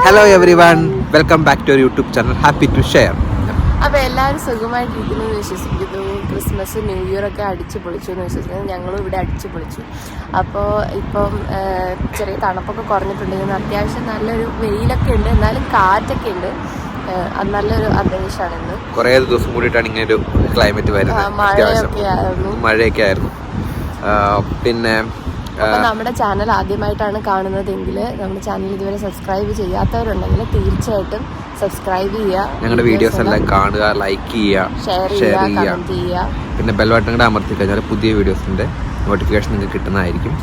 Hello everyone, welcome back to your YouTube channel happy to share. അപ്പോൾ എല്ലാവരും സുഖമായിട്ടിരിക്കുന്നു എന്ന് വിശ്വസിക്കുന്നു. ക്രിസ്മസ് ന്യൂ ഇയർ ഒക്കെ അടിച്ചു പൊളിച്ചു എന്ന് വിശ്വസിക്കുന്നു. ഞങ്ങളും ഇവിടെ അടിച്ചു പൊളിച്ചു. അപ്പോൾ ഇപ്പം ചെറിയ തണുപ്പൊക്കെ കുറഞ്ഞിട്ടുണ്ടെങ്കിൽ അത്യാവശ്യം നല്ലൊരു വെയിലൊക്കെ ഉണ്ട്, എന്നാലും കാറ്റൊക്കെ ഉണ്ട്. നല്ലൊരു അന്തരീക്ഷമാണ് ഇന്ന്. കുറേ ദിവസം കൂടിയിട്ടാണ് ഇങ്ങനെ ഒരു ക്ലൈമറ്റ് വരുന്നത്. മഴയൊക്കെ ആയിരുന്നു. പിന്നെ അപ്പോൾ നമ്മുടെ ചാനൽ ആദ്യമായിട്ടാണ് കാണുന്നതെങ്കിൽ നമ്മുടെ ചാനൽ ഇതുവരെ സബ്സ്ക്രൈബ് ചെയ്യാത്തവരുണ്ടെങ്കിൽ തീർച്ചയായിട്ടും സബ്സ്ക്രൈബ് ചെയ്യുക. ഞങ്ങളുടെ വീഡിയോസ് എല്ലാം കാണുക, ലൈക്ക് ചെയ്യുക, ഷെയർ ചെയ്യുക, കമന്റ് ചെയ്യുക. പിന്നെ ബെൽ ബട്ടൺ കൂടെ അമർത്തി കഴിഞ്ഞാൽ പുതിയ വീഡിയോസിന്റെ നോട്ടിഫിക്കേഷൻ നിങ്ങൾക്ക് കിട്ടുന്നതായിരിക്കും.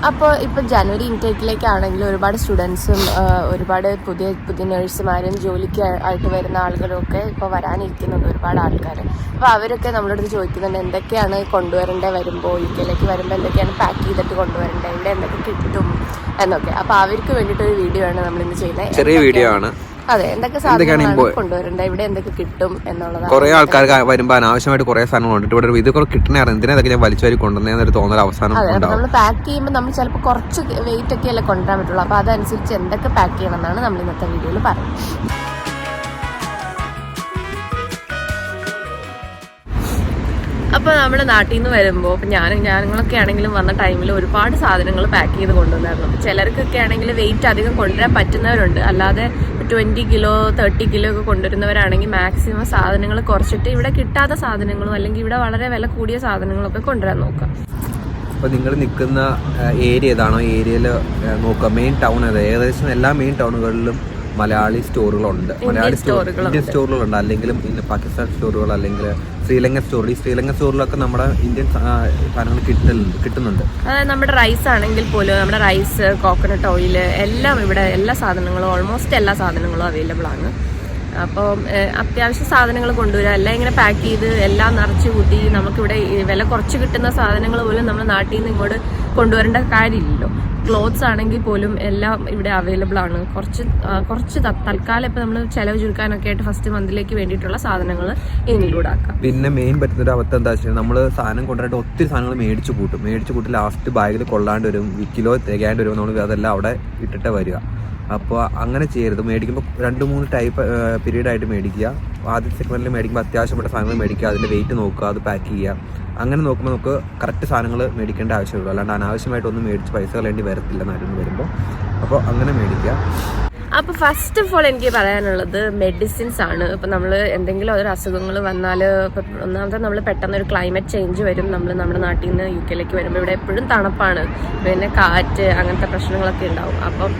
അപ്പോൾ ഇപ്പം ജനുവരി ഇൻടേക്കിലേക്കാണെങ്കിൽ ഒരുപാട് സ്റ്റുഡൻസും ഒരുപാട് പുതിയ നഴ്സുമാരും ജോലിക്ക് ആയിട്ട് വരുന്ന ആളുകളും ഒക്കെ ഇപ്പോൾ വരാനിരിക്കുന്നുണ്ട്, ഒരുപാട് ആൾക്കാർ. അപ്പോൾ അവരൊക്കെ നമ്മളോട് ചോദിക്കുന്നുണ്ട് എന്തൊക്കെയാണ് കൊണ്ടുവരേണ്ടത്, വരുമ്പോൾ യുകെയിലേക്ക് വരുമ്പോൾ എന്തൊക്കെയാണ് പാക്ക് ചെയ്തിട്ട് കൊണ്ടുവരേണ്ടത്, ഇവിടെ എന്തൊക്കെ കിട്ടും എന്നൊക്കെ. അപ്പോൾ അവർക്ക് വേണ്ടിയിട്ടൊരു വീഡിയോ ആണ് നമ്മളിന്ന് ചെയ്യുന്നത്. ചെറിയ വീഡിയോ ആണ്. അതെ, എന്തൊക്കെ സാധനങ്ങളാണ് കൊണ്ടുവരേണ്ടത്, ഇവിടെ എന്തൊക്കെ കിട്ടും എന്നുള്ളതാണ്. കുറെ ആൾക്കാർ വരുമ്പോൾ അനാവശ്യമായിട്ട് കുറെ സാധനങ്ങളുണ്ട്. ഇവിടെ ഇത് കുറെ കിട്ടണേ എന്തിനാ ഞാൻ വലിച്ചുവരി കൊണ്ടുവന്നൊരു തോന്നൽ അവസാനം. അതെ, നമ്മൾ പാക്ക് ചെയ്യുമ്പോൾ നമ്മൾ ചിലപ്പോൾ കുറച്ച് വെയിറ്റ് ഒക്കെ അല്ലേ കൊണ്ടുവരാൻ പറ്റുള്ളൂ. അപ്പോൾ അതനുസരിച്ച് എന്തൊക്കെ പാക്ക് ചെയ്യണം എന്നാണ് നമ്മൾ ഇന്നത്തെ വീഡിയോയിൽ പറയുന്നത്. അപ്പോൾ നമ്മുടെ നാട്ടിൽ നിന്ന് വരുമ്പോൾ ഇപ്പം ഞങ്ങളൊക്കെ ആണെങ്കിലും വന്ന ടൈമിൽ ഒരുപാട് സാധനങ്ങൾ പാക്ക് ചെയ്ത് കൊണ്ടുവന്നായിരുന്നു. അപ്പോൾ ചിലർക്കൊക്കെ ആണെങ്കിൽ വെയിറ്റ് അധികം കൊണ്ടുവരാൻ പറ്റുന്നവരുണ്ട്. അല്ലാതെ 20 കിലോ 30 കിലോ ഒക്കെ കൊണ്ടുവരുന്നവരാണെങ്കിൽ മാക്സിമം സാധനങ്ങൾ കുറച്ചിട്ട് ഇവിടെ കിട്ടാത്ത സാധനങ്ങളും അല്ലെങ്കിൽ ഇവിടെ വളരെ വില കൂടിയ സാധനങ്ങളൊക്കെ കൊണ്ടുവരാൻ നോക്കുക. അപ്പോൾ നിങ്ങൾ നിൽക്കുന്ന ഏരിയ ഏതാണോ ഏരിയയിൽ നോക്കുക. മെയിൻ ടൗൺ ഏതാ, ഏകദേശം എല്ലാ മെയിൻ ടൗണുകളിലും മലയാളി സ്റ്റോറുകളുണ്ട്, മലയാളി ഇന്ത്യൻ സ്റ്റോറുകളുണ്ട്. അല്ലെങ്കിലും പിന്നെ പാകിസ്ഥാൻ സ്റ്റോറുകൾ, അല്ലെങ്കിൽ ശ്രീലങ്കൻ സ്റ്റോർ. ഈ ശ്രീലങ്കൻ സ്റ്റോറിലൊക്കെ നമ്മുടെ ഇന്ത്യൻ സാധനങ്ങൾ കിട്ടുന്നുണ്ട്. അതായത് നമ്മുടെ റൈസ് ആണെങ്കിൽ പോലും നമ്മുടെ റൈസ്, കോക്കനട്ട് ഓയിൽ എല്ലാം ഇവിടെ എല്ലാ സാധനങ്ങളും ഓൾമോസ്റ്റ് എല്ലാ സാധനങ്ങളും അവൈലബിൾ ആണ്. അപ്പോൾ അത്യാവശ്യം സാധനങ്ങൾ കൊണ്ടുവരിക, എല്ലാം ഇങ്ങനെ പാക്ക് ചെയ്ത് എല്ലാം നിറച്ച് കൂട്ടി നമുക്കിവിടെ വില കുറച്ച് കിട്ടുന്ന സാധനങ്ങൾ പോലും നമ്മുടെ നാട്ടിൽ നിന്ന് ഇങ്ങോട്ട് കൊണ്ടുവരേണ്ട കാര്യമില്ലല്ലോ. ക്ലോത്ത്സ് ആണെങ്കിൽ പോലും എല്ലാം ഇവിടെ അവൈലബിൾ ആണ്. കുറച്ച് തൽക്കാലം ഇപ്പം നമ്മൾ ചിലവ് ചുരുക്കാനൊക്കെ ആയിട്ട് ഫസ്റ്റ് മന്തിലേക്ക് വേണ്ടിയിട്ടുള്ള സാധനങ്ങൾ ഇൻക്ലൂഡ് ആക്കാം. പിന്നെ മെയിൻ പറ്റുന്നൊരു അവസ്ഥ എന്താ വെച്ചാൽ നമ്മൾ സാധനം കൊണ്ടുവരായിട്ട് ഒത്തിരി സാധനങ്ങൾ മേടിച്ചു കൂട്ടി ലാസ്റ്റ് ബാഗിൽ കൊള്ളാണ്ട് വരും, കിലോ തികയാണ്ട് വരും. നമ്മൾ അതെല്ലാം അവിടെ ഇട്ടിട്ട് വരിക. അപ്പോൾ അങ്ങനെ ചെയ്യരുത്. മേടിക്കുമ്പോൾ 2-3 ടൈപ്പ് പീരീഡായിട്ട് മേടിക്കുക. ആദ്യത്തെ സെഗ്മെന്റിൽ മേടിക്കുമ്പോൾ അത്യാവശ്യപ്പെട്ട സാധനങ്ങൾ മേടിക്കുക, അതിൻ്റെ വെയിറ്റ് നോക്കുക, അത് പാക്ക് ചെയ്യുക. അങ്ങനെ നോക്കുമ്പോൾ നമുക്ക് കറക്റ്റ് സാധനങ്ങൾ മേടിക്കേണ്ട ആവശ്യമുള്ളൂ. അല്ലാണ്ട് അനാവശ്യമായിട്ടൊന്നും മേടിച്ച് പൈസ കളയേണ്ടി വരത്തില്ല നാട്ടിൽ വരുമ്പോൾ. അപ്പോൾ അങ്ങനെ മേടിക്കുക. അപ്പോൾ ഫസ്റ്റ് ഓഫ് ഓൾ എനിക്ക് പറയാനുള്ളത് മെഡിസിൻസ് ആണ്. ഇപ്പം നമ്മൾ എന്തെങ്കിലും ഒരു അസുഖങ്ങൾ വന്നാൽ, ഇപ്പം ഒന്നാമത്തെ നമ്മൾ പെട്ടെന്നൊരു ക്ലൈമറ്റ് ചേഞ്ച് വരും. നമ്മുടെ നാട്ടിൽ നിന്ന് യുകെയിലേക്ക് വരുമ്പോൾ ഇവിടെ എപ്പോഴും തണുപ്പാണ്, പിന്നെ കാറ്റ്, അങ്ങനത്തെ പ്രശ്നങ്ങളൊക്കെ ഉണ്ടാവും. അപ്പം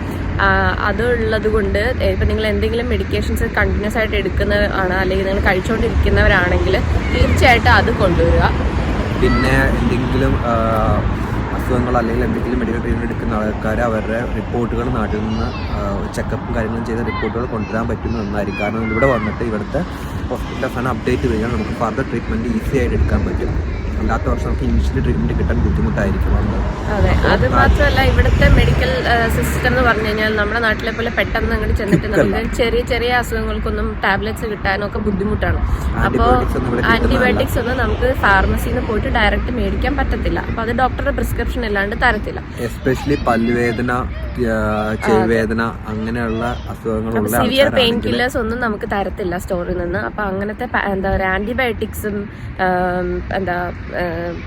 അതുള്ളത് കൊണ്ട് ഇപ്പം നിങ്ങൾ എന്തെങ്കിലും മെഡിക്കേഷൻസ് കണ്ടിന്യൂസ് ആയിട്ട് എടുക്കുന്നതാണ് അല്ലെങ്കിൽ നിങ്ങൾ കഴിച്ചുകൊണ്ടിരിക്കുന്നവരാണെങ്കിൽ തീർച്ചയായിട്ടും അത് കൊണ്ടുവരിക. പിന്നെ എന്തെങ്കിലും അസുഖങ്ങൾ അല്ലെങ്കിൽ എന്തെങ്കിലും മെഡിക്കൽ ട്രീറ്റ്മെൻറ്റ് എടുക്കുന്ന ആൾക്കാർ അവരുടെ റിപ്പോർട്ടുകൾ നാട്ടിൽ നിന്ന് ചെക്കപ്പും കാര്യങ്ങളും ചെയ്ത റിപ്പോർട്ടുകൾ കൊണ്ടുവരാൻ പറ്റുന്ന ഒന്നായിരിക്കും. കാരണം ഇവിടെ വന്നിട്ട് ഇവിടുത്തെ ഹോസ്പിറ്റൽസാണ് അപ്ഡേറ്റ് കഴിഞ്ഞാൽ നമുക്ക് ഫർദർ ട്രീറ്റ്മെൻറ്റ് ഈസി ആയിട്ട് എടുക്കാൻ പറ്റും. അല്ലാത്ത വർഷം നമുക്ക് ഇനിഷ്യലി ട്രീറ്റ്മെൻറ്റ് കിട്ടാൻ ബുദ്ധിമുട്ടായിരിക്കും. അതെ, അത് മാത്രമല്ല ഇവിടുത്തെ മെഡിക്കൽ സിസ്റ്റം എന്ന് പറഞ്ഞു കഴിഞ്ഞാൽ നമ്മുടെ നാട്ടിലെ പോലെ പെട്ടെന്ന് അങ്ങോട്ട് ചെന്നിട്ട് നമുക്ക് ചെറിയ അസുഖങ്ങൾക്കൊന്നും ടാബ്ലറ്റ്സ് കിട്ടാനൊക്കെ ബുദ്ധിമുട്ടാണ്. അപ്പോൾ ആന്റിബയോട്ടിക്സ് ഒന്നും നമുക്ക് ഫാർമസിയിൽ നിന്ന് പോയിട്ട് ഡയറക്റ്റ് മേടിക്കാൻ പറ്റത്തില്ല. അപ്പോൾ അത് ഡോക്ടറുടെ പ്രിസ്ക്രിപ്ഷൻ ഇല്ലാണ്ട് തരത്തില്ല. എസ്പെഷ്യലി പല്ലുവേദന, ചെവിവേദന, അങ്ങനെയുള്ള അസുഖങ്ങളുള്ള സിവിയർ പെയിൻ കില്ലേഴ്സ് ഒന്നും നമുക്ക് തരത്തില്ല സ്റ്റോറിൽ നിന്ന്. അപ്പോൾ അങ്ങനത്തെ എന്താ പറയുക ആന്റിബയോട്ടിക്സും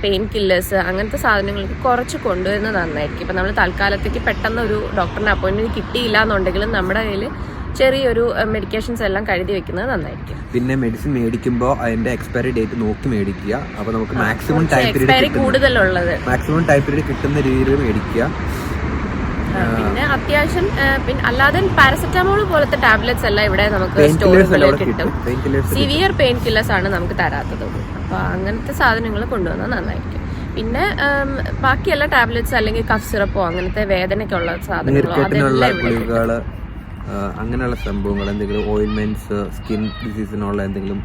പെയിൻ കില്ലേഴ്സ് അങ്ങനത്തെ സാധനങ്ങൾക്ക് കുറച്ച് കൊണ്ടുവരുന്നത് നന്നായിരിക്കും. ഇപ്പം നമ്മൾ തൽക്കാലത്തേക്ക് പെട്ടെന്ന് ഒരു ഡോക്ടറിന് അപ്പോയിൻമെന്റ് കിട്ടിയില്ല എന്നുണ്ടെങ്കിലും നമ്മുടെ കയ്യിൽ ചെറിയൊരു മെഡിക്കേഷൻസ് എല്ലാം കരുതി വെക്കുന്നത് നന്നായിരിക്കും. പിന്നെ മെഡിസിൻ മേടിക്കുമ്പോൾ അതിന്റെ എക്സ്പയറി ഡേറ്റ് നോക്കി മേടിക്കുക. അപ്പോൾ നമുക്ക് മാക്സിമം ടൈം പീരീഡ് കിട്ടുന്ന രീതിയിൽ മേടിക്കുക. പിന്നെ അത്യാവശ്യം അല്ലാതെ പാരസെറ്റമോൾ പോലത്തെ ടാബ്ലറ്റ്സ് എല്ലാം ഇവിടെ നമുക്ക് സ്റ്റോറുകളിൽ കിട്ടും. സിവിയർ പെയിൻ കില്ലേഴ്സ് ആണ് നമുക്ക് തരാത്തത്. അപ്പോൾ അങ്ങനത്തെ സാധനങ്ങൾ കൊണ്ടുവന്നാൽ നന്നായിരിക്കും. പിന്നെ ബാക്കി എല്ലാ ടാബ്ലറ്റ്സ് അല്ലെങ്കിൽ കഫ് സിറപ്പോ അങ്ങനത്തെ വേദനയ്ക്കുള്ള സാധനങ്ങളോ ഗുളികകൾ, അങ്ങനെയുള്ള സംഭവങ്ങൾ, എന്തെങ്കിലും ഓയിൽമെന്റ്സ്, സ്കിൻ ഡിസീസിനുള്ള എന്തെങ്കിലും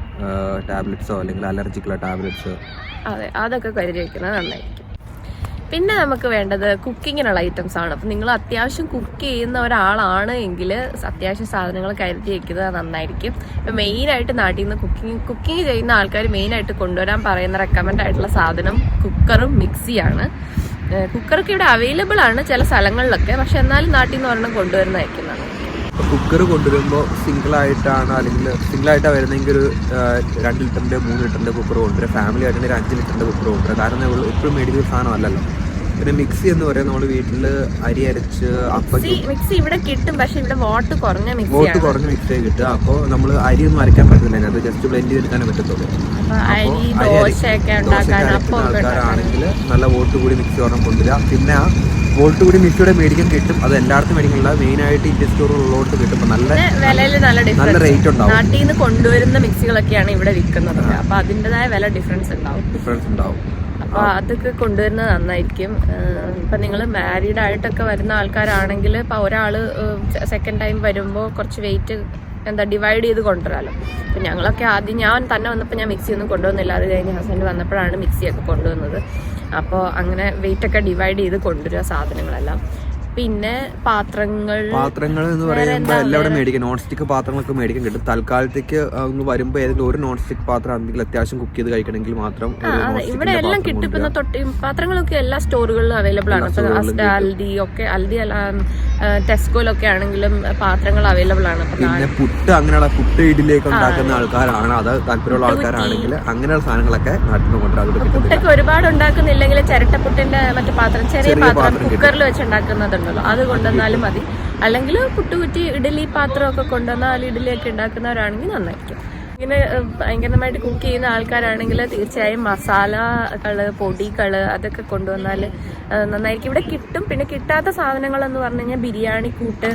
ടാബ്ലറ്റ്സോ അല്ലെങ്കിൽ അലർജിക്കുള്ള ടാബ്ലറ്റ്സ്, അതെ അതൊക്കെ കരുതി വയ്ക്കുന്നത് നന്നായിരിക്കും. പിന്നെ നമുക്ക് വേണ്ടത് കുക്കിങ്ങിനുള്ള ഐറ്റംസ് ആണ്. അപ്പം നിങ്ങൾ അത്യാവശ്യം കുക്ക് ചെയ്യുന്ന ഒരാളാണ് എങ്കിൽ അത്യാവശ്യം സാധനങ്ങൾ കരുതി വയ്ക്കുന്നത് നന്നായിരിക്കും. ഇപ്പം മെയിനായിട്ട് നാട്ടിൽ നിന്ന് കുക്കിംഗ് ചെയ്യുന്ന ആൾക്കാർ മെയിനായിട്ട് കൊണ്ടുവരാൻ പറയുന്ന റെക്കമെൻഡ് ആയിട്ടുള്ള സാധനം കുക്കറും മിക്സിയാണ്. കുക്കറൊക്കെ ഇവിടെ അവൈലബിൾ ആണ് ചില സ്ഥലങ്ങളിലൊക്കെ, പക്ഷെ എന്നാലും നാട്ടിൽ നിന്ന് ഒരെണ്ണം കൊണ്ടുവരുന്നതായിരിക്കുന്നതാണ്. കുക്കർ കൊണ്ടുവരുമ്പോൾ സിംഗിളായിട്ടാണ് അല്ലെങ്കിൽ സിംഗിളായിട്ടാണ് വരുന്നെങ്കിൽ ഒരു 2 ലിറ്ററിൻ്റെ 3 ലിറ്ററിൻ്റെ കുക്കർ കൊണ്ടുവരിക. ഫാമിലി ആയിട്ടുണ്ടെങ്കിൽ 5 ലിറ്ററിൻ്റെ കുക്കർ കൊണ്ടുവരിക. കാരണം നമ്മൾ എപ്പോഴും മേടിക്കുന്ന സാധനമല്ലല്ലോ. പിന്നെ മിക്സി എന്ന് പറയുന്നത് നമ്മൾ വീട്ടിൽ അരി അരച്ച് മിക്സി ഇവിടെ കിട്ടും, പക്ഷെ ഇവിടെ വോട്ട് കുറഞ്ഞ മിക്സിയെ കിട്ടുക. അപ്പോൾ നമ്മൾ അരിയൊന്നും അരയ്ക്കാൻ പറ്റില്ല, അത് ജസ്റ്റ് ബ്ലെൻഡ് ചെയ്തെടുക്കാനേ പറ്റത്തുള്ളൂ. ആൾക്കാരാണെങ്കിൽ നല്ല വോട്ട് കൂടി മിക്സി ഒരെണ്ണം കൊണ്ടുവരിക. പിന്നെ ആ വോട്ട് കൂടി മിക്സിയുടെ മേടിക്കാൻ കിട്ടും. അത് എല്ലായിടത്തും മേടിക്കുന്നില്ല, മെയിനായിട്ട് ഇന്ത്യൻ സ്റ്റോറുള്ളതുകൊണ്ട് കിട്ടും. അപ്പോൾ നല്ല വിലയിൽ നല്ല റേറ്റ് ഉണ്ടാവും. നാട്ടിൽ നിന്ന് കൊണ്ടുവരുന്ന മിക്സികളൊക്കെയാണ് ഇവിടെ വിൽക്കുന്നത്, അപ്പോൾ അതിൻ്റെതായ വില ഡിഫറൻസ് ഉണ്ടാവും. അപ്പോൾ അതൊക്കെ കൊണ്ടുവരുന്നത് നന്നായിരിക്കും. ഇപ്പം നിങ്ങൾ മാരീഡ് ആയിട്ടൊക്കെ വരുന്ന ആൾക്കാരാണെങ്കിൽ ഇപ്പോൾ ഒരാൾ സെക്കൻഡ് ടൈം വരുമ്പോൾ കുറച്ച് വെയിറ്റ് ഡിവൈഡ് ചെയ്ത് കൊണ്ടുവരാമല്ലോ. അപ്പം ഞങ്ങളൊക്കെ ആദ്യം ഞാൻ തന്നെ വന്നപ്പോൾ ഞാൻ മിക്സി ഒന്നും കൊണ്ടുവന്നില്ല. അത് കഴിഞ്ഞ് ഹസ്ബൻഡ് വന്നപ്പോഴാണ് മിക്സിയൊക്കെ കൊണ്ടുവന്നത്. അപ്പോൾ അങ്ങനെ വെയിറ്റൊക്കെ ഡിവൈഡ് ചെയ്ത് കൊണ്ടുവരിക സാധനങ്ങളെല്ലാം. പിന്നെ പാത്രങ്ങൾ എന്ന് പറയുമ്പോൾ എല്ലാവരും മേടിക്കും. നോൺ സ്റ്റിക്ക് പാത്രങ്ങളൊക്കെ മേടിക്കാൻ കിട്ടും. തൽക്കാലത്തേക്ക് ഒന്ന് വരുമ്പോൾ ഏതെങ്കിലും ഒരു നോൺ സ്റ്റിക്ക് പാത്രം എന്തെങ്കിലും അത്യാവശ്യം കുക്ക് ചെയ്ത് കഴിക്കണമെങ്കിൽ മാത്രം ഇവിടെ എല്ലാം കിട്ടും. ഇപ്പം പാത്രങ്ങളൊക്കെ എല്ലാ സ്റ്റോറുകളിലും അവൈലബിൾ ആണ്. അൽദി അല്ല ടെസ്കോയിലൊക്കെ ആണെങ്കിലും പാത്രങ്ങൾ അവൈലബിൾ ആണ്. പിന്നെ പുട്ട്, അങ്ങനെയുള്ള പുട്ട് ഇഡ്ഡലിയൊക്കെ ഉണ്ടാക്കുന്ന ആൾക്കാരാണ്, അത് താല്പര്യമുള്ള ആൾക്കാരാണെങ്കിൽ അങ്ങനെയുള്ള സാധനങ്ങളൊക്കെ നാട്ടിൽ നിന്ന് കൊണ്ടുവരാം. പുട്ടൊക്കെ ഒരുപാട് ഉണ്ടാക്കുന്നില്ലെങ്കിൽ ചിരട്ടപ്പുട്ടിന്റെ മറ്റു പാത്രം, ചെറിയ പാത്രം കുക്കറിൽ വെച്ച് ഉണ്ടാക്കുന്നത് അത് കൊണ്ടുവന്നാലും മതി. അല്ലെങ്കിൽ പുട്ടുകുറ്റി ഇഡലി പാത്രമൊക്കെ കൊണ്ടുവന്നാൽ ഇഡലിയൊക്കെ ഉണ്ടാക്കുന്നവരാണെങ്കിൽ നന്നായിരിക്കും. ഇങ്ങനെ ഭയങ്കരമായിട്ട് കുക്ക് ചെയ്യുന്ന ആൾക്കാരാണെങ്കിൽ തീർച്ചയായും മസാലകള്, പൊടികള് അതൊക്കെ കൊണ്ടുവന്നാൽ നന്നായിരിക്കും. ഇവിടെ കിട്ടും. പിന്നെ കിട്ടാത്ത സാധനങ്ങളെന്ന് പറഞ്ഞു കഴിഞ്ഞാൽ ബിരിയാണി കൂട്ട്,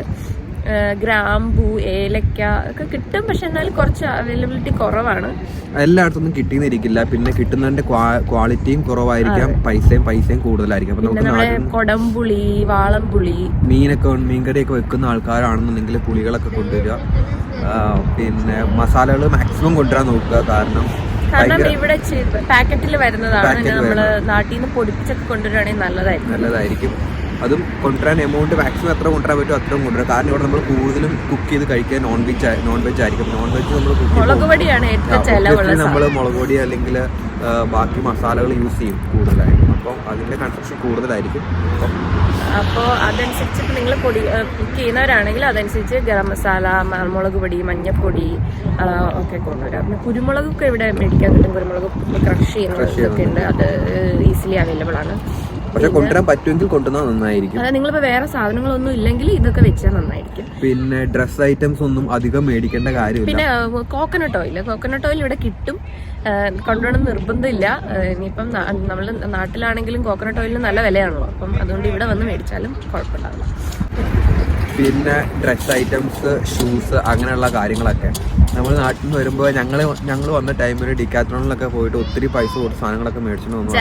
ഗ്രാമ്പൂ, ഏലക്ക ഒക്കെ കിട്ടും. പക്ഷെ എന്നാലും കുറച്ച് അവൈലബിലിറ്റി കുറവാണ്. എല്ലായിടത്തൊന്നും കിട്ടിയെന്നിരിക്കില്ല. പിന്നെ കിട്ടുന്നതിന്റെ ക്വാളിറ്റിയും കുറവായിരിക്കാം, പൈസയും കൂടുതലായിരിക്കും. കൊടംപുളി, വാളംപുളി, മീൻകറിയൊക്കെ വെക്കുന്ന ആൾക്കാരാണെന്നുണ്ടെങ്കിൽ പുളികളൊക്കെ കൊണ്ടുവരിക. പിന്നെ മസാലകൾ മാക്സിമം കൊണ്ടുവരാൻ നോക്കുക. കാരണം ഇവിടെ പാക്കറ്റിൽ വരുന്നതാണ്. നമ്മള് നാട്ടിൽ നിന്ന് പൊടിപ്പിച്ചൊക്കെ കൊണ്ടുവരികയാണെങ്കിൽ നല്ലതായിരിക്കും. അതും കൊണ്ടുവരാൻ എമൗണ്ട് മാക്സിമം എത്ര കൊണ്ടുവരാൻ പറ്റും അത്രയും കൊണ്ടുവരാം. കാരണം ഇവിടെ നമ്മൾ കൂടുതലും കുക്ക് ചെയ്ത് കഴിക്കാൻ നോൺ വെജ് ആയിരിക്കും. നോൺ വെജ് നമ്മൾ നമ്മൾ മുളക് പൊടി അല്ലെങ്കിൽ ബാക്കി മസാലകൾ യൂസ് ചെയ്യും കൂടുതലായിട്ട്. അപ്പം അതിന്റെ കൺസപ്ഷൻ കൂടുതലായിരിക്കും. അപ്പോൾ അതനുസരിച്ച് നിങ്ങൾ പൊടി കുക്ക് ചെയ്യുന്നവരാണെങ്കിൽ അതനുസരിച്ച് ഗരം മസാല, മുളക് പൊടി, മഞ്ഞൾപ്പൊടി ഒക്കെ കൊണ്ടുവരാം. പിന്നെ കുരുമുളകൊക്കെ ഇവിടെ മേടിക്കാൻ കിട്ടും. കുരുമുളക് ക്രഷ് ചെയ്യുന്നതൊക്കെ ഉണ്ട്, അത് ഈസിലി അവൈലബിൾ ആണ്. പക്ഷെ കൊണ്ടുവരാൻ പറ്റുമെങ്കിൽ കൊണ്ടുവന്നാൽ നന്നായിരിക്കും. അതായത് നിങ്ങളിപ്പോൾ വേറെ സാധനങ്ങളൊന്നും ഇല്ലെങ്കിൽ ഇതൊക്കെ വെച്ചാൽ നന്നായിരിക്കും. പിന്നെ ഡ്രസ് ഐറ്റംസ് ഒന്നും അധികം മേടിക്കേണ്ട കാര്യമില്ല. പിന്നെ കോക്കനട്ട് ഓയിൽ ഇവിടെ കിട്ടും. കൊണ്ടുവരണം നിർബന്ധമില്ല. ഇനിയിപ്പം നമ്മൾ നാട്ടിലാണെങ്കിലും കോക്കനട്ട് ഓയിലിന് നല്ല വിലയാണല്ലോ. അപ്പം അതുകൊണ്ട് ഇവിടെ വന്ന് മേടിച്ചാലും കുഴപ്പമുണ്ടാവില്ല. പിന്നെ ഡ്രസ് ഐറ്റംസ്, ഷൂസ്, അങ്ങനെയുള്ള കാര്യങ്ങളൊക്കെ നമ്മൾ നാട്ടിൽ നിന്ന് വരുമ്പോൾ ഞങ്ങൾ വന്ന ടൈമിൽ ഡിക്കാത്ലോണിലൊക്കെ പോയിട്ട് ഒത്തിരി പൈസ കൊടുത്ത് സാധനങ്ങളൊക്കെ മേടിച്ചിട്ട് വന്നു.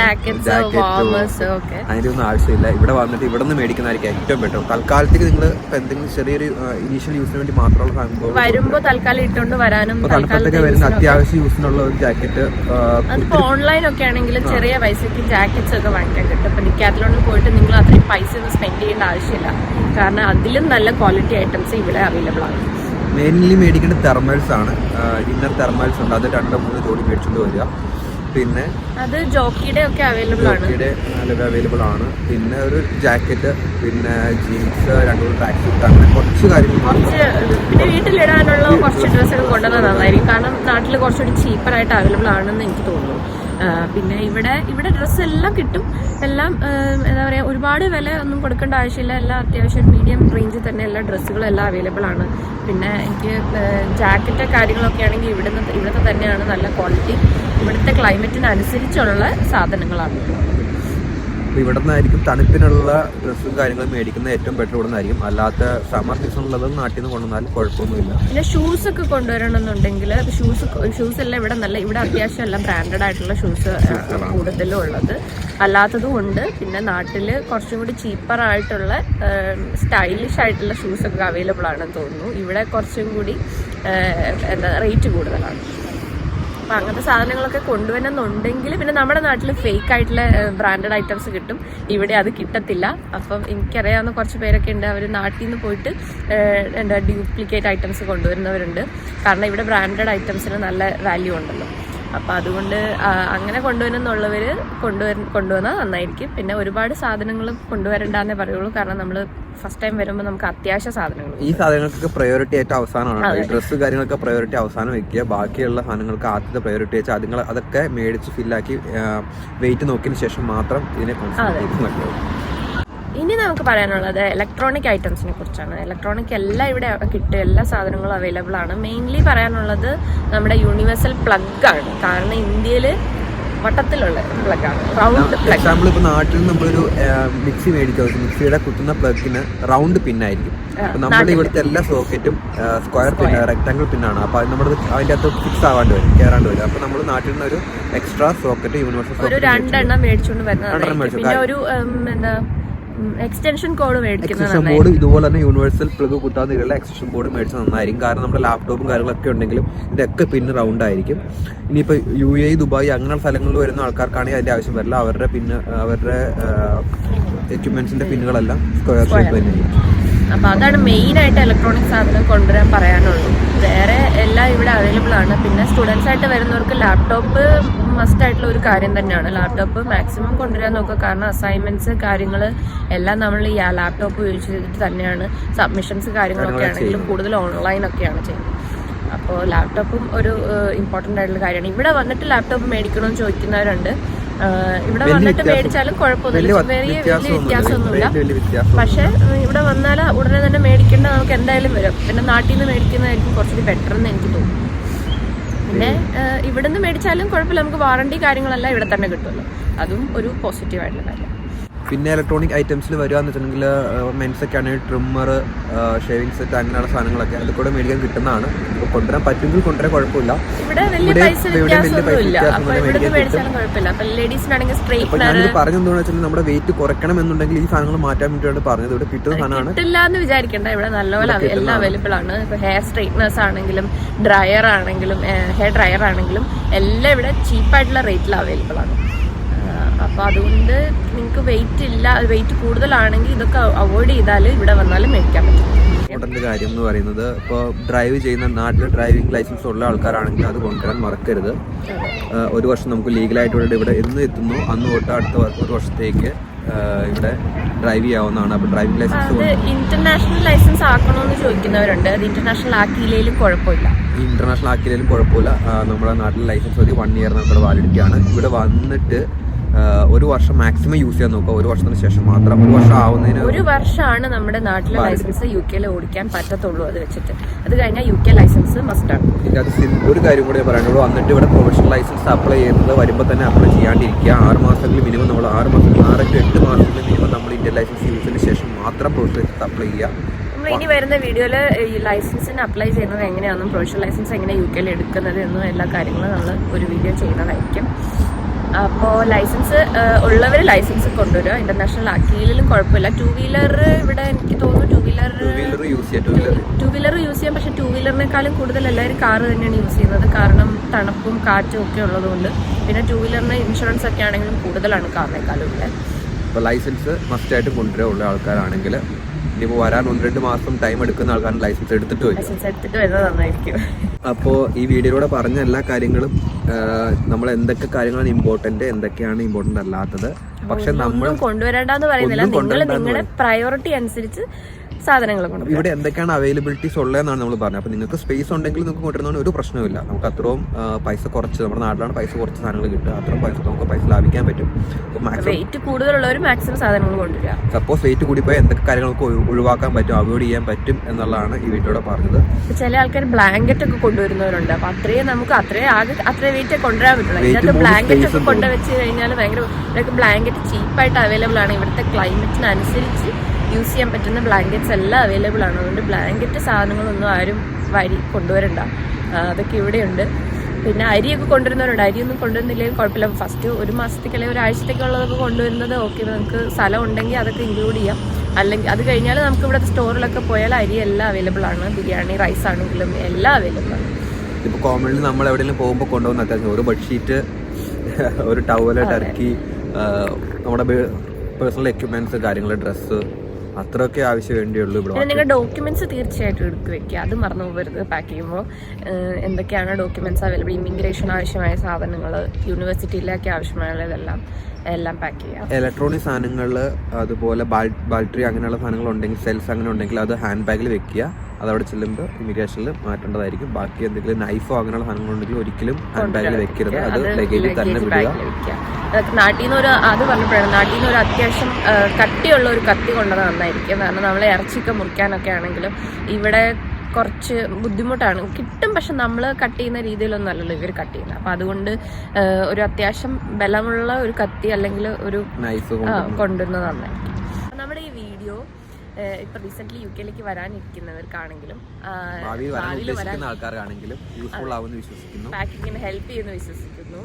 അതിൻ്റെ ഒന്നും ആവശ്യമില്ല. ഇവിടെ വന്നിട്ട് ഇവിടെ നിന്ന് മേടിക്കുന്നതായിരിക്കും ഏറ്റവും ബെറ്റർ. തൽക്കാലത്തേക്ക് നിങ്ങൾ എന്തെങ്കിലും ചെറിയൊരു ഇനീഷ്യൽ യൂസിന് വേണ്ടി മാത്രമുള്ള സംഭവം വരുമ്പോൾ തൽക്കാലം ഇട്ടുകൊണ്ട് വരാനും, തണുപ്പത്തൊക്കെ വരുന്ന അത്യാവശ്യം യൂസിനുള്ള ഒരു ജാക്കറ്റ്. അതിപ്പോൾ ഓൺലൈനൊക്കെ ആണെങ്കിലും ചെറിയ പൈസക്ക് ജാക്കറ്റ്സ് ഒക്കെ വാങ്ങിക്കാൻ കിട്ടും. ഇപ്പം ഡിക്കാത്ലോണിൽ പോയിട്ട് നിങ്ങൾ അത്രയും പൈസ ഒന്നും സ്പെൻഡ് ചെയ്യേണ്ട ആവശ്യമില്ല. കാരണം അതിലും നല്ല ക്വാളിറ്റി ഐറ്റംസ് ഇവിടെ അവൈലബിൾ ആണ്. മെയിൻലി മേടിക്കേണ്ട തെർമൽസ് ആണ്. ഇന്നർ തെർമൽസ് ഉണ്ട്, അത് 2-3 ജോഡി മേടിച്ചുകൊണ്ട് വരിക. പിന്നെ അത് ജോക്കിയുടെ ഒക്കെ അവൈലബിൾ ആണ്. പിന്നെ ഒരു ജാക്കറ്റ്, പിന്നെ ജീൻസ്, 2 ട്രാക്ക് സൂട്ട്, അങ്ങനെ കുറച്ച് കാര്യങ്ങൾ. പിന്നെ വീട്ടിലിടാനുള്ള കുറച്ച് ഡ്രസ്സുകൾ കൊണ്ടുവന്നാൽ നന്നായിരിക്കും. കാരണം നാട്ടിൽ കുറച്ചുകൂടി ചീപ്പറായിട്ട് അവൈലബിൾ ആണെന്ന് എനിക്ക് തോന്നുന്നു. പിന്നെ ഇവിടെ ഡ്രസ്സ് എല്ലാം കിട്ടും. എല്ലാം എന്താ പറയുക, ഒരുപാട് വില ഒന്നും കൊടുക്കേണ്ട ആവശ്യമില്ല. എല്ലാം അത്യാവശ്യം മീഡിയം റേഞ്ചിൽ തന്നെ എല്ലാ ഡ്രസ്സുകളും എല്ലാം അവൈലബിൾ ആണ്. പിന്നെ എനിക്ക് ജാക്കറ്റ് കാര്യങ്ങളൊക്കെ ആണെങ്കിൽ ഇവിടുത്തെ തന്നെയാണ് നല്ല ക്വാളിറ്റി. ഇവിടുത്തെ ക്ലൈമറ്റിനനുസരിച്ചുള്ള സാധനങ്ങളാണ്. ഇവിടെ നിന്നായിരിക്കും തണുപ്പിനുള്ള ഡ്രസ്സും കാര്യങ്ങളും മേടിക്കുന്നത് ഏറ്റവും ബെറ്റർ ഇവിടെ നിന്നായിരിക്കും. അല്ലാത്ത സമ്മർ സീസണിലുള്ളത് നാട്ടിൽ നിന്ന് കൊണ്ടുവന്നാലും കുഴപ്പമൊന്നുമില്ല. പിന്നെ ഷൂസ് ഒക്കെ കൊണ്ടുവരണമെന്നുണ്ടെങ്കിൽ ഷൂസ് എല്ലാം ഇവിടെ അത്യാവശ്യം എല്ലാം ബ്രാൻഡഡ് ആയിട്ടുള്ള ഷൂസ് കൂടുതലും ഉള്ളത്. അല്ലാത്തതും ഉണ്ട്. പിന്നെ നാട്ടിൽ കുറച്ചും കൂടി ചീപ്പറായിട്ടുള്ള സ്റ്റൈലിഷ് ആയിട്ടുള്ള ഷൂസൊക്കെ അവൈലബിൾ ആണെന്ന് തോന്നുന്നു. ഇവിടെ കുറച്ചും കൂടി റേറ്റ് കൂടുതലാണ്. അപ്പം അങ്ങനത്തെ സാധനങ്ങളൊക്കെ കൊണ്ടുവരുന്നുണ്ടെങ്കിൽ പിന്നെ നമ്മുടെ നാട്ടിൽ ഫേക്ക് ആയിട്ടുള്ള ബ്രാൻഡഡ് ഐറ്റംസ് കിട്ടും. ഇവിടെ അത് കിട്ടത്തില്ല. അപ്പം എനിക്കറിയാവുന്ന കുറച്ച് പേരൊക്കെ ഉണ്ട്, അവർ നാട്ടിൽ നിന്ന് പോയിട്ട് ഡ്യൂപ്ലിക്കേറ്റ് ഐറ്റംസ് കൊണ്ടുവരുന്നവരുണ്ട്. കാരണം ഇവിടെ ബ്രാൻഡഡ് ഐറ്റംസിന് നല്ല വാല്യൂ ഉണ്ടല്ലോ. അപ്പം അതുകൊണ്ട് അങ്ങനെ കൊണ്ടുവരുന്നുള്ളവർ കൊണ്ടുവന്നാൽ നന്നായിരിക്കും. പിന്നെ ഒരുപാട് സാധനങ്ങൾ കൊണ്ടുവരണ്ടെന്നേ പറയുള്ളൂ. കാരണം നമ്മൾ ഫസ്റ്റ് ടൈം വരുമ്പോൾ നമുക്ക് അത്യാവശ്യ സാധനങ്ങൾ, ഈ സാധനങ്ങൾക്കൊക്കെ പ്രയോറിറ്റി ആയിട്ട് അവസാനമാണ്. ഡ്രസ്സ് കാര്യങ്ങളൊക്കെ പ്രയോറിറ്റി അവസാനം വെക്കുക. ബാക്കിയുള്ള സാധനങ്ങൾക്ക് ആദ്യത്തെ പ്രയോറിറ്റി വെച്ചാൽ അതൊക്കെ മേടിച്ച് ഫില്ലാക്കി വെയിറ്റ് നോക്കിയതിന് ശേഷം മാത്രം ഇതിനെ കോൺസെൻട്രേറ്റ് ചെയ്ത് നല്ലത്. ഇനി നമുക്ക് പറയാനുള്ളത് ഇലക്ട്രോണിക് ഐറ്റംസിനെ കുറിച്ചാണ്. ഇലക്ട്രോണിക് എല്ലാം ഇവിടെ കിട്ടും, എല്ലാ സാധനങ്ങളും അവൈലബിൾ ആണ്. മെയിൻലി പറയാനുള്ളത് നമ്മുടെ യൂണിവേഴ്സൽ പ്ലഗ് ആണ്. കാരണം ഇന്ത്യയിൽ വട്ടത്തിലുള്ള പ്ലഗാണ്, റൗണ്ട് പ്ലഗ്. എക്സാമ്പിൾ ഇപ്പോൾ നാട്ടിൽ നമ്മളൊരു മിക്സി മേടിക്കുക, മിക്സിയുടെ കുത്തുന്ന പ്ലഗിന് റൗണ്ട് പിന്നായിരിക്കും. അപ്പൊ നമ്മുടെ ഇവിടുത്തെ എല്ലാ സോക്കറ്റും സ്ക്വയർ പിന്ന, റെക്ടാങ്കിൾ പിന്നാണ്. അപ്പൊ അത് നമ്മൾ അതിന്റെ അകത്ത് ഫിക്സ് ആവാണ്ട് വരും, കയറാണ്ട് വരും. അപ്പൊ നമ്മൾ നാട്ടിൽ നിന്ന് ഒരു എക്സ്ട്രാ സോക്കറ്റ്, യൂണിവേഴ്സൽ സോക്കറ്റ് 2 എണ്ണം മേടിച്ചുകൊണ്ട് വരുന്നത്. പിന്നെ ഒരു എന്താ എക്സ്റ്റൻഷൻ കോഡ് എക്സ്റ്റൻഷൻ ബോർഡ്, ഇതുപോലെ തന്നെ യൂണിവേഴ്സൽ പ്ലഗ് കുത്താവുന്ന എക്സ്റ്റൻഷൻ ബോർഡ് മേടിച്ചാൽ നന്നായിരിക്കും. കാരണം നമ്മുടെ ലാപ്ടോപ്പും കാര്യങ്ങളൊക്കെ ഉണ്ടെങ്കിലും ഇതൊക്കെ പിന്നെ റൗണ്ട് ആയിരിക്കും. ഇനിയിപ്പോൾ UAE, ദുബായ് അങ്ങനെയുള്ള സ്ഥലങ്ങളിൽ വരുന്ന ആൾക്കാർക്കാണെങ്കിൽ അതിന്റെ ആവശ്യം വരില്ല. അവരുടെ എക്യുപ്മെന്റ്സിന്റെ പിന്നുകളെല്ലാം സ്ക്വയർ ഷേപ്പ് തന്നെയായിരിക്കും. അപ്പൊ അതാണ് മെയിൻ ആയിട്ട് ഇലക്ട്രോണിക് സാധനം കൊണ്ടുവരാൻ പറയാനുള്ളൂ. വേറെ എല്ലാം ഇവിടെ അവൈലബിൾ ആണ്. പിന്നെ സ്റ്റുഡൻസ് ആയിട്ട് വരുന്നവർക്ക് ലാപ്ടോപ്പ് മസ്റ്റ് ആയിട്ടുള്ള ഒരു കാര്യം തന്നെയാണ്. ലാപ്ടോപ്പ് മാക്സിമം കൊണ്ടുവരാൻ നോക്കുക. കാരണം അസൈൻമെന്റ്സ് കാര്യങ്ങൾ എല്ലാം നമ്മൾ ഈ ലാപ്ടോപ്പ് യൂസ് ചെയ്തിട്ട് തന്നെയാണ്. സബ്മിഷൻസ് കാര്യങ്ങളൊക്കെ ആണെങ്കിലും കൂടുതൽ ഓൺലൈനൊക്കെയാണ് ചെയ്യുന്നത്. അപ്പോൾ ലാപ്ടോപ്പും ഒരു ഇമ്പോർട്ടൻ്റ് ആയിട്ടുള്ള കാര്യമാണ്. ഇവിടെ വന്നിട്ട് ലാപ്ടോപ്പ് മേടിക്കണമെന്ന് ചോദിക്കുന്നവരുണ്ട്. ഇവിടെ വന്നിട്ട് മേടിച്ചാലും കുഴപ്പമൊന്നുമില്ല, വലിയ വ്യത്യാസമൊന്നുമില്ല. പക്ഷെ ഇവിടെ വന്നാൽ ഉടനെ തന്നെ മേടിക്കേണ്ട നമുക്ക് എന്തായാലും വരും. പിന്നെ നാട്ടിൽ നിന്ന് മേടിക്കുന്നതായിരിക്കും കുറച്ചുകൂടി ബെറ്റർ എന്ന് എനിക്ക് തോന്നുന്നു. പിന്നെ ഇവിടുന്ന് മേടിച്ചാലും കുഴപ്പമില്ല, നമുക്ക് വാറണ്ടി കാര്യങ്ങളെല്ലാം ഇവിടെ തന്നെ കിട്ടുമല്ലോ. അതും ഒരു പോസിറ്റീവ് ആയിട്ടുള്ള കാര്യം. പിന്നെ ഇലക്ട്രോണിക് ഐറ്റംസിൽ വരികയെന്ന് വെച്ചിട്ടുണ്ടെങ്കിൽ മെൻസൊക്കെ ആണെങ്കിൽ ട്രിമ്മർ, ഷേവിംഗ് സെറ്റ് അങ്ങനെയുള്ള സാധനങ്ങളൊക്കെ അത് കൂടെ മേടിക്കാൻ കിട്ടുന്നതാണ്. ഇപ്പോൾ കൊണ്ടുവരാൻ പറ്റുമെങ്കിൽ കൊണ്ടുവരാൻ കുഴപ്പമില്ല. ഇവിടെ വലിയ പൈസ വ്യത്യാസമൊന്നുമില്ല. ഇപ്പോൾ ഞാനിത് പറഞ്ഞെന്താണെന്ന് വെച്ചാൽ നമ്മുടെ വെയിറ്റ് കുറയ്ക്കണം എന്നുണ്ടെങ്കിൽ ഈ സാധനങ്ങൾ മാറ്റാൻ വേണ്ടിയാണ് പറഞ്ഞത്. ഇവിടെ കിട്ടുന്ന സാധനമാണ്, കിട്ടില്ല എന്ന് വിചാരിക്കേണ്ട. ഇവിടെ നല്ലപോലെ എല്ലാം അവൈലബിൾ ആണ്. ഇപ്പോൾ ഹെയർ സ്ട്രെയിറ്റ്നേഴ്സ് ആണെങ്കിലും ഡ്രയർ ആണെങ്കിലും ഹെയർ ഡ്രയർ ആണെങ്കിലും എല്ലാം ഇവിടെ ചീപ്പായിട്ടുള്ള റേറ്റിൽ അവൈലബിൾ ആണ്. അപ്പോൾ അതുകൊണ്ട് നിങ്ങൾക്ക് വെയിറ്റ് കൂടുതലാണെങ്കിൽ ഇതൊക്കെ അവോയ്ഡ് ചെയ്താൽ ഇവിടെ വന്നാലും മേടിക്കാൻ പറ്റും. ഇമ്പോർട്ടൻ്റ് കാര്യം എന്ന് പറയുന്നത്, ഇപ്പോൾ ഡ്രൈവ് ചെയ്യുന്ന നാട്ടിൽ ഡ്രൈവിംഗ് ലൈസൻസ് ഉള്ള ആൾക്കാരാണെങ്കിൽ അത് കൊണ്ടുവരാൻ മറക്കരുത്. 1 വർഷം നമുക്ക് ലീഗലായിട്ട് ഇവിടെ എന്ന് എത്തുന്നു അന്ന് തൊട്ട് അടുത്ത 1 വർഷത്തേക്ക് ഇവിടെ ഡ്രൈവ് ചെയ്യാവുന്നതാണ്. അപ്പോൾ ഡ്രൈവിംഗ് ലൈസൻസ് ഇന്റർനാഷണൽ ലൈസൻസ് ആക്കണമെന്ന് ചോദിക്കുന്നവരുണ്ട്. അത് ഇന്റർനാഷണൽ ആക്കിയില്ലെങ്കിലും കുഴപ്പമില്ല. ഇന്റർനാഷണൽ ആക്കിയില്ലെങ്കിലും കുഴപ്പമില്ല. നമ്മുടെ നാട്ടിലെ ലൈസൻസ് ഒരു 1 ഇയർ നമ്മുടെ വാലിഡിറ്റി ആണ്. ഇവിടെ വന്നിട്ട് 1 വർഷം മാക്സിമം യൂസ് ചെയ്യാൻ നോക്കുക. 1 വർഷത്തിന് ശേഷം മാത്രം. 1 വർഷം ആവുന്നതിന് 1 വർഷമാണ് നമ്മുടെ നാട്ടിലെ ലൈസൻസ് UK ഓടിക്കാൻ പറ്റത്തുള്ളൂ. അത് വെച്ചിട്ട് അത് കഴിഞ്ഞാൽ UK ലൈസൻസ് മസ്റ്റ് ആണ്. ഇതിനകത്ത് ഒരു കാര്യം കൂടി പറയാനുള്ളൂ. വന്നിട്ട് ഇവിടെ പ്രൊഫഷണൽ ലൈസൻസ് അപ്ലൈ ചെയ്യുന്നത് വരുമ്പോൾ തന്നെ അപ്ലൈ ചെയ്യാണ്ടിരിക്കുക. 6 മാസത്തിൽ മിനിമം നമ്മൾ 6 മാസത്തിൽ 6 to 8 മാസത്തിൽ മിനിമം നമ്മൾ ഇന്ത്യൻ ലൈസൻസ് യൂസ് ചെയ്തതിന് ശേഷം മാത്രം പ്രൊഫഷണൽ ലൈസൻസ് അപ്ലൈ ചെയ്യുക. നമ്മൾ ഇനി വരുന്ന വീഡിയോയിൽ ഈ ലൈസൻസിന് അപ്ലൈ ചെയ്യുന്നത് എങ്ങനെയാണെന്നും പ്രൊഫഷണൽ ലൈസൻസ് എങ്ങനെ UK എടുക്കുന്നത് എന്നും എല്ലാ കാര്യങ്ങളും നമ്മൾ ഒരു വീഡിയോ ചെയ്യുന്നതായിരിക്കും. അപ്പോൾ ലൈസൻസ് ഉള്ളവർ ലൈസൻസ് കൊണ്ടുവരിക. ഇന്റർനാഷണൽ ആക്കിയില്ലെങ്കിലും കുഴപ്പമില്ല. 2 വീലർ ഇവിടെ എനിക്ക് തോന്നുന്നു 2 വീലർ യൂസ് ചെയ്യാം. പക്ഷെ 2 വീലറിനേക്കാളും കൂടുതൽ എല്ലാവരും കാറ് തന്നെയാണ് യൂസ് ചെയ്യുന്നത്. കാരണം തണുപ്പും കാറ്റും ഒക്കെ ഉള്ളതുകൊണ്ട്. പിന്നെ 2 വീലറിന് ഇൻഷുറൻസ് ഒക്കെ ആണെങ്കിലും കൂടുതലാണ് കാറിനേക്കാളും ഇവിടെ. അപ്പോൾ ലൈസൻസ് മസ്റ്റായിട്ട് കൊണ്ടുവരാനുള്ള ആൾക്കാരാണെങ്കിൽ ഇനിയിപ്പോൾ വരാൻ 1-2 മാസം ടൈം എടുക്കുന്ന ആൾക്കാരും ലൈസൻസ് എടുത്തിട്ട് വരുന്നത് നന്നായിരിക്കും. അപ്പോൾ ഈ വീഡിയോയിലൂടെ പറഞ്ഞ എല്ലാ കാര്യങ്ങളും നമ്മൾ എന്തൊക്കെ കാര്യങ്ങളാണ് ഇമ്പോർട്ടന്റ്, എന്തൊക്കെയാണ് ഇമ്പോർട്ടന്റ് അല്ലാത്തത്. പക്ഷെ നമ്മൾ കൊണ്ടുവരണ്ടെന്ന് പറയുന്നില്ല. നിങ്ങൾ നിങ്ങളുടെ പ്രയോറിറ്റി അനുസരിച്ച് സാധനങ്ങൾ കൊണ്ടുവരും. ഇവിടെ എന്തൊക്കെയാണ് അവൈലബിലിറ്റീസ് ഉള്ളതെന്നാണ് നമ്മൾ പറഞ്ഞത്. അപ്പോൾ നിങ്ങൾക്ക് സ്പേസ് ഉണ്ടെങ്കിൽ നിങ്ങൾക്ക് കൊണ്ടുവരുന്നതുകൊണ്ട് ഒരു പ്രശ്നമില്ല. നമുക്ക് അത്രയും പൈസ കുറച്ച്, നമ്മുടെ നാട്ടിലാണ് പൈസ കുറച്ച് സാധനങ്ങൾ കിട്ടുക. അത്രയും പൈസ നമുക്ക് പൈസ ലാഭിക്കാൻ പറ്റും. വെയിറ്റ് കൂടുതലുള്ളവർ മാക്സിമം സാധനങ്ങൾ കൊണ്ടുവരിക. സപ്പോസ് വെയിറ്റ് കൂടിപ്പോയാൽ എന്തൊക്കെ കാര്യങ്ങൾക്ക് ഒഴിവാക്കാൻ പറ്റും, അവോയ്ഡ് ചെയ്യാൻ പറ്റും എന്നുള്ളതാണ് ഈ വീഡിയോയുടെ പറഞ്ഞത്. ചില ആൾക്കാർ ബ്ലാങ്കറ്റ് ഒക്കെ കൊണ്ടുവരുന്നവരുണ്ട്. അപ്പൊ അത്രയും വെയിറ്റ് കൊണ്ടുവരാൻ പറ്റില്ല. ഇതിനകത്ത് ബ്ലാങ്കറ്റ് ഒക്കെ കൊണ്ടുവച്ച് കഴിഞ്ഞാൽ ഭയങ്കര ബ്ലാങ്കറ്റ് ചീപ്പായിട്ട് അവൈലബിൾ ആണ്. ഇവിടുത്തെ ക്ലൈമറ്റിനനുസരിച്ച് യൂസ് ചെയ്യാൻ പറ്റുന്ന ബ്ലാങ്കറ്റ്സ് എല്ലാം അവൈലബിൾ ആണ്. അതുകൊണ്ട് ബ്ലാങ്കറ്റ് സാധനങ്ങളൊന്നും ആരും കൊണ്ടുവരണ്ട. അതൊക്കെ ഇവിടെയുണ്ട്. പിന്നെ അരിയൊക്കെ കൊണ്ടുവരുന്നവരുണ്ട്. അരിയൊന്നും കൊണ്ടുവരുന്നില്ലെങ്കിൽ കുഴപ്പമില്ല. ഫസ്റ്റ് 1 മാസത്തേക്ക് അല്ലെങ്കിൽ 1 ആഴ്ചത്തേക്കുള്ളതൊക്കെ കൊണ്ടുവരുന്നത് ഓക്കെ. നമുക്ക് സ്ഥലം ഉണ്ടെങ്കിൽ അതൊക്കെ ഇൻക്ലൂഡ് ചെയ്യാം. അല്ലെങ്കിൽ അത് കഴിഞ്ഞാൽ നമുക്ക് ഇവിടെ സ്റ്റോറിലൊക്കെ പോയാൽ അരി എല്ലാം അവൈലബിൾ ആണ്. ബിരിയാണി റൈസ് ആണെങ്കിലും എല്ലാം അവൈലബിൾ ആണ്. ഇപ്പോൾ കോമൺലി നമ്മൾ എവിടെയെങ്കിലും പോകുമ്പോൾ കൊണ്ടുപോകുന്ന അത്യാവശ്യം ഒരു ബെഡ്ഷീറ്റ്, ഒരു ടവല്, ടർക്കി, നമ്മുടെ പേഴ്സണൽ എക്യുപ്മെന്റ്സ്, കാര്യങ്ങൾ, ഡ്രസ്സ്, അത്രയൊക്കെ ആവശ്യം വേണ്ടിയുള്ളൂ ഇവിടെ. പിന്നെ നിങ്ങൾ ഡോക്യുമെന്റ്സ് തീർച്ചയായിട്ടും എടുത്ത് വെക്കുക, അത് മറന്നു പോകരുത്. പാക്ക് ചെയ്യുമ്പോൾ എന്തൊക്കെയാണ് ഡോക്യുമെന്റ്സ് അവൈലബിൾ, ഇമിഗ്രേഷൻ ആവശ്യമായ സാധനങ്ങൾ, യൂണിവേഴ്സിറ്റിയിലേക്ക് ആവശ്യമായതെല്ലാം എല്ലാം പാക്ക് ചെയ്യുക. ഇലക്ട്രോണിക് സാധനങ്ങൾ, അതുപോലെ ബാറ്ററി അങ്ങനെയുള്ള സാധനങ്ങൾ ഉണ്ടെങ്കിൽ, സെൽസ് അങ്ങനെ ഉണ്ടെങ്കിൽ അത് ഹാൻഡ് ബാഗിൽ വെക്കുക. അതവിടെ ചെല്ലുമ്പോൾ ഇമിഗ്രേഷനിൽ മാറ്റേണ്ടതായിരിക്കും. ബാക്കി എന്തെങ്കിലും നൈഫോ അങ്ങനെയുള്ള സാധനങ്ങളുണ്ടെങ്കിൽ ഒരിക്കലും ഹാൻഡ് ബാഗിൽ വെക്കരുത്, അത് ലഗേജിൽ തന്നെ വിടുക. നാട്ടിൽ നിന്ന് അത് പറഞ്ഞപ്പോഴാണ്, നാട്ടിൽ നിന്ന് ഒരു അത്യാവശ്യം കട്ടിയുള്ള ഒരു കത്തി കൊണ്ടത് നന്നായിരിക്കും. കാരണം നമ്മൾ ഇറച്ചിയൊക്കെ മുറിക്കാനൊക്കെ ആണെങ്കിലും ഇവിടെ കുറച്ച് ബുദ്ധിമുട്ടാണ്, കിട്ടും. പക്ഷെ നമ്മൾ കട്ട് ചെയ്യുന്ന രീതിയിലൊന്നും അല്ലല്ലോ ഇവർ കട്ട് ചെയ്യുന്നത്. അപ്പം അതുകൊണ്ട് ഒരു അത്യാവശ്യം ബലമുള്ള ഒരു കത്തി അല്ലെങ്കിൽ ഒരു നൈഫ് കൊണ്ടുവരുന്നത് നന്നായിരിക്കും. നമ്മുടെ ഈ വീഡിയോ ഇപ്പൊ റീസെന്റ് UK വരാനിരിക്കുന്നവർക്കാണെങ്കിലും ആൾക്കാർക്കാണെങ്കിലും യൂസ്ഫുൾ ആവുമെന്ന് വിശ്വസിക്കുന്നു, പാക്കിങ്ങിന് ഹെൽപ്പ് ചെയ്യുമെന്ന് വിശ്വസിക്കുന്നു.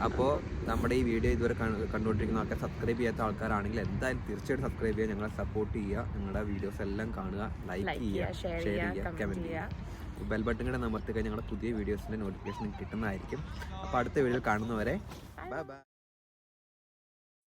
അപ്പോൾ നമ്മുടെ ഈ വീഡിയോ ഇതുവരെ കണ്ടുകൊണ്ടിരിക്കുന്ന ആൾക്കാർ, സബ്സ്ക്രൈബ് ചെയ്യാത്ത ആൾക്കാരാണെങ്കിൽ എന്തായാലും തീർച്ചയായിട്ടും സബ്സ്ക്രൈബ് ചെയ്യുക, ഞങ്ങളെ സപ്പോർട്ട് ചെയ്യുക, ഞങ്ങളുടെ വീഡിയോസ് എല്ലാം കാണുക, ലൈക്ക് ചെയ്യുക, ഷെയർ ചെയ്യുക, കമൻറ്റ് ചെയ്യുക. ബെൽ ബട്ടൺ കൂടെ അമർത്തി കഴിഞ്ഞാൽ ഞങ്ങളുടെ പുതിയ വീഡിയോസിൻ്റെ നോട്ടിഫിക്കേഷൻ കിട്ടുന്നതായിരിക്കും. അപ്പോൾ അടുത്ത വീഡിയോയിൽ കാണുന്നവരെ ബൈ ബൈ.